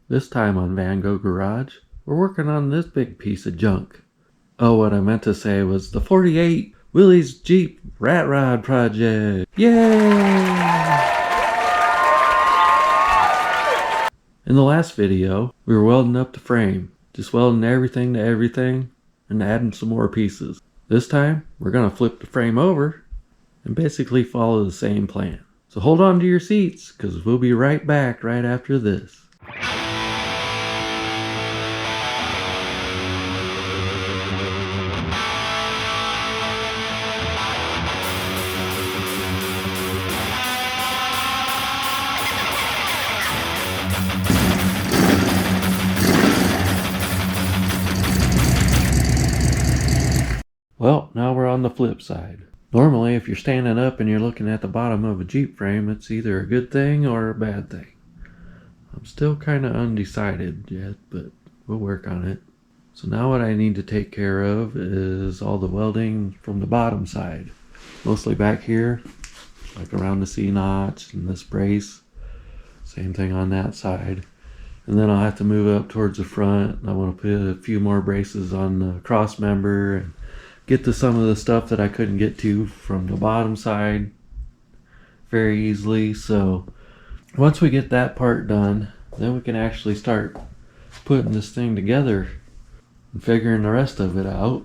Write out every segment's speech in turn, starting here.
This time on Van Gogh Garage, we're working on this big piece of junk. Oh, what I meant to say was the 48 Willys Jeep Rat Rod Project. Yay! In the last video, we were welding up the frame. Just welding everything to everything and adding some more pieces. This time, we're going to flip the frame over and basically follow the same plan. So hold on to your seats, because we'll be right back right after this. Well, now we're on the flip side. Normally, if you're standing up and you're looking at the bottom of a Jeep frame, it's either a good thing or a bad thing. I'm still kind of undecided yet, but we'll work on it. So now what I need to take care of is all the welding from the bottom side. Mostly back here, like around the C-notch and this brace. Same thing on that side. And then I'll have to move up towards the front. I want to put a few more braces on the cross member and get to some of the stuff that I couldn't get to from the bottom side very easily. So once we get that part done, then we can actually start putting this thing together and figuring the rest of it out.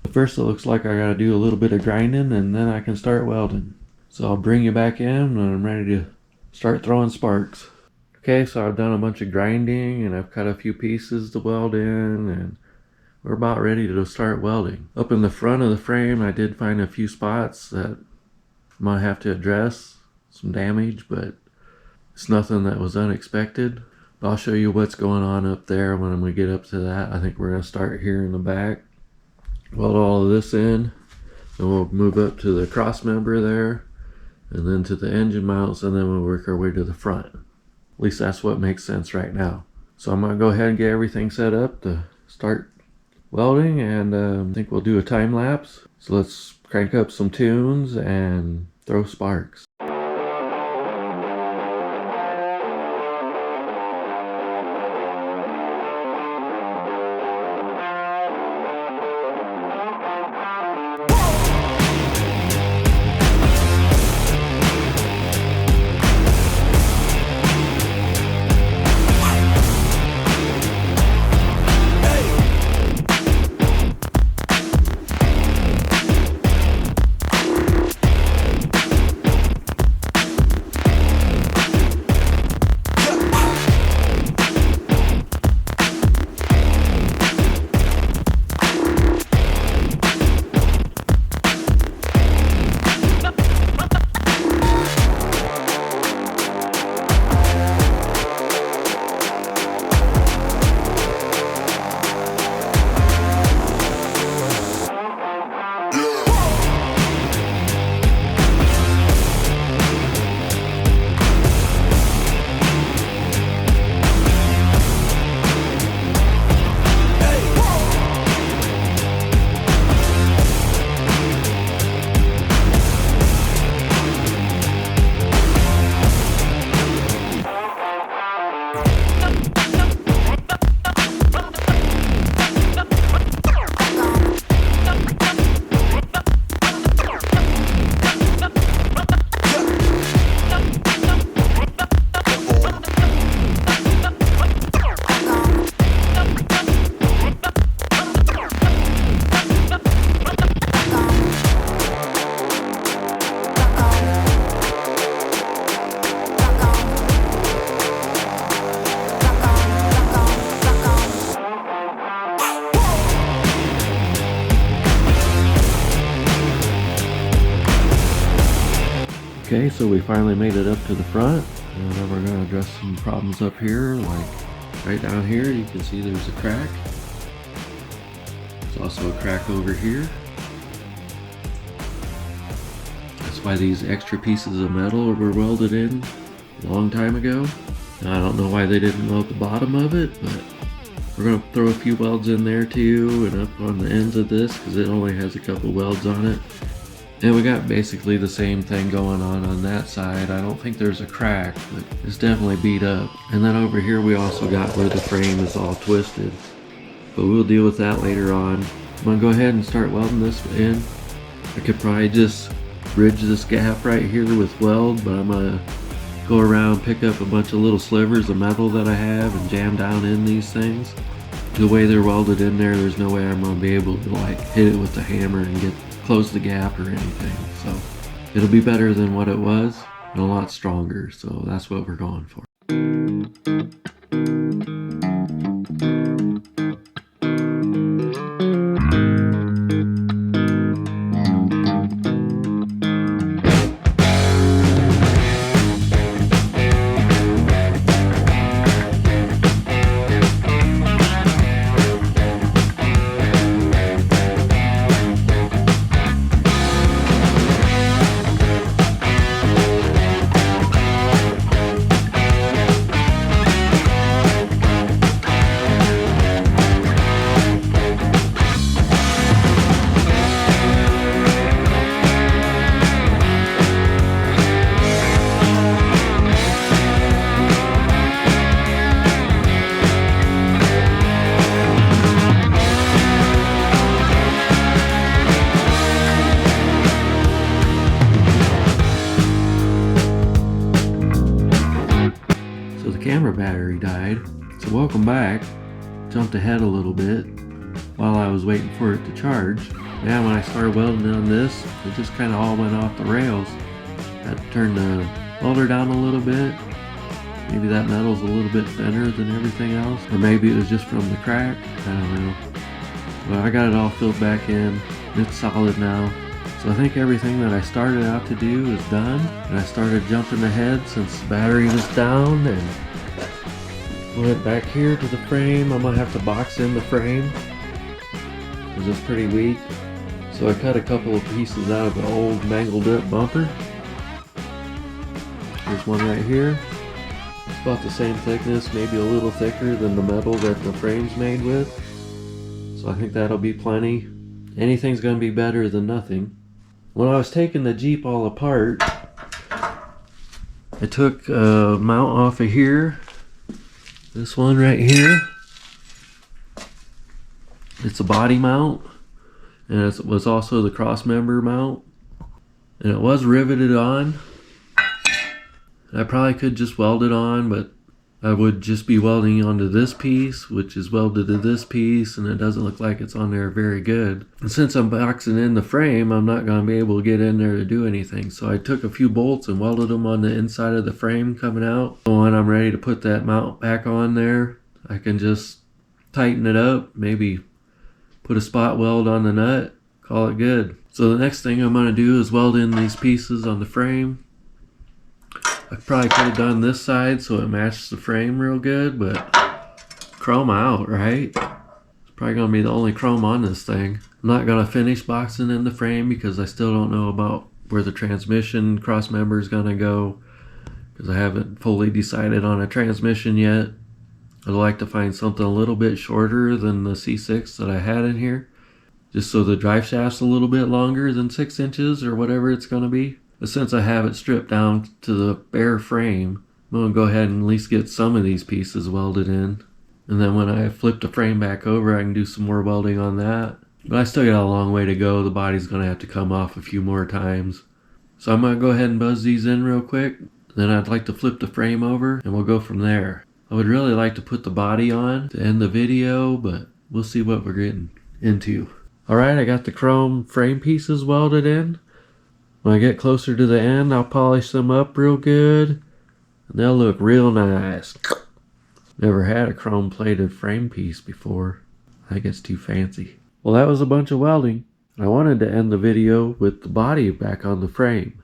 But first, it looks like I gotta do a little bit of grinding and then I can start welding. So I'll bring you back in when I'm ready to start throwing sparks. Okay, so I've done a bunch of grinding and I've cut a few pieces to weld in, and we're about ready to start welding. Up in the front of the frame, I did find a few spots that I might have to address, some damage, but it's nothing that was unexpected. But I'll show you what's going on up there when we get up to that. I think we're going to start here in the back. Weld all of this in, and we'll move up to the cross member there, and then to the engine mounts, and then we'll work our way to the front. At least that's what makes sense right now. So I'm going to go ahead and get everything set up to start welding, and I think we'll do a time lapse. So let's crank up some tunes and throw sparks. Okay, so we finally made it up to the front, and then we're going to address some problems up here. Like right down here, you can see there's a crack. There's also a crack over here. That's why these extra pieces of metal were welded in a long time ago. Now, I don't know why they didn't weld the bottom of it, but we're going to throw a few welds in there too, and up on the ends of this, because it only has a couple welds on it. And we got basically the same thing going on that side. I don't think there's a crack, but it's definitely beat up. And then over here we also got where the frame is all twisted. But we'll deal with that later on. I'm gonna go ahead and start welding this in. I could probably just bridge this gap right here with weld, but I'm gonna go around, pick up a bunch of little slivers of metal that I have and jam down in these things. The way they're welded in there, there's no way I'm gonna be able to like hit it with the hammer and close the gap or anything. So it'll be better than what it was and a lot stronger. So that's what we're going for. Camera battery died, so welcome back. Jumped ahead a little bit while I was waiting for it to charge. Now when I started welding on this, it just kind of all went off the rails. Had to turn the welder down a little bit. Maybe that metal's a little bit thinner than everything else, or maybe it was just from the crack, I don't know. But I got it all filled back in. It's solid now. So I think everything that I started out to do is done, and I started jumping ahead since the battery was down, and went back here to the frame. I'm gonna have to box in the frame because it's pretty weak. So I cut a couple of pieces out of the old mangled up bumper. There's one right here. It's about the same thickness, maybe a little thicker than the metal that the frame's made with. So I think that'll be plenty. Anything's gonna be better than nothing. When I was taking the Jeep all apart, I took a mount off of here. This one right here. It's a body mount, and it was also the cross member mount, and it was riveted on. I probably could just weld it on, but I would just be welding onto this piece, which is welded to this piece, and it doesn't look like it's on there very good. And since I'm boxing in the frame, I'm not going to be able to get in there to do anything. So I took a few bolts and welded them on the inside of the frame coming out. So when I'm ready to put that mount back on there, I can just tighten it up, maybe put a spot weld on the nut, call it good. So the next thing I'm going to do is weld in these pieces on the frame. I probably could have done this side so it matches the frame real good, but chrome out, right? It's probably going to be the only chrome on this thing. I'm not going to finish boxing in the frame because I still don't know about where the transmission cross member is going to go, because I haven't fully decided on a transmission yet. I'd like to find something a little bit shorter than the C6 that I had in here, just so the drive shaft's a little bit longer than 6 inches or whatever it's going to be. But since I have it stripped down to the bare frame, I'm going to go ahead and at least get some of these pieces welded in. And then when I flip the frame back over, I can do some more welding on that. But I still got a long way to go. The body's going to have to come off a few more times. So I'm going to go ahead and buzz these in real quick. Then I'd like to flip the frame over and we'll go from there. I would really like to put the body on to end the video, but we'll see what we're getting into. Alright, I got the chrome frame pieces welded in. When I get closer to the end, I'll polish them up real good, and they'll look real nice. Never had a chrome plated frame piece before. I think it's too fancy. Well, that was a bunch of welding. I wanted to end the video with the body back on the frame,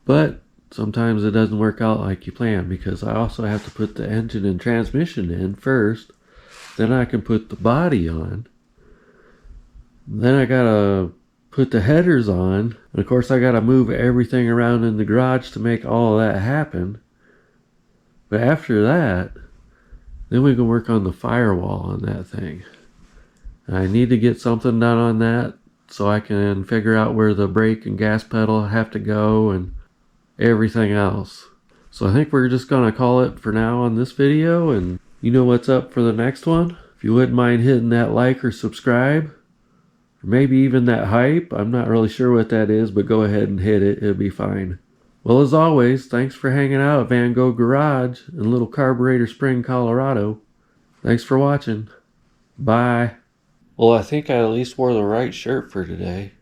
but sometimes it doesn't work out like you plan, because I also have to put the engine and transmission in first, then I can put the body on, then I gotta put the headers on, and of course I gotta move everything around in the garage to make all of that happen. But after that, then we can work on the firewall on that thing. And I need to get something done on that so I can figure out where the brake and gas pedal have to go and everything else. So I think we're just going to call it for now on this video, and you know what's up for the next one. If you wouldn't mind hitting that like or subscribe, or maybe even that hype. I'm not really sure what that is, but go ahead and hit it. It'll be fine. Well, as always, thanks for hanging out at Van Gogh Garage in Little Carburetor Spring, Colorado. Thanks for watching. Bye. Well, I think I at least wore the right shirt for today.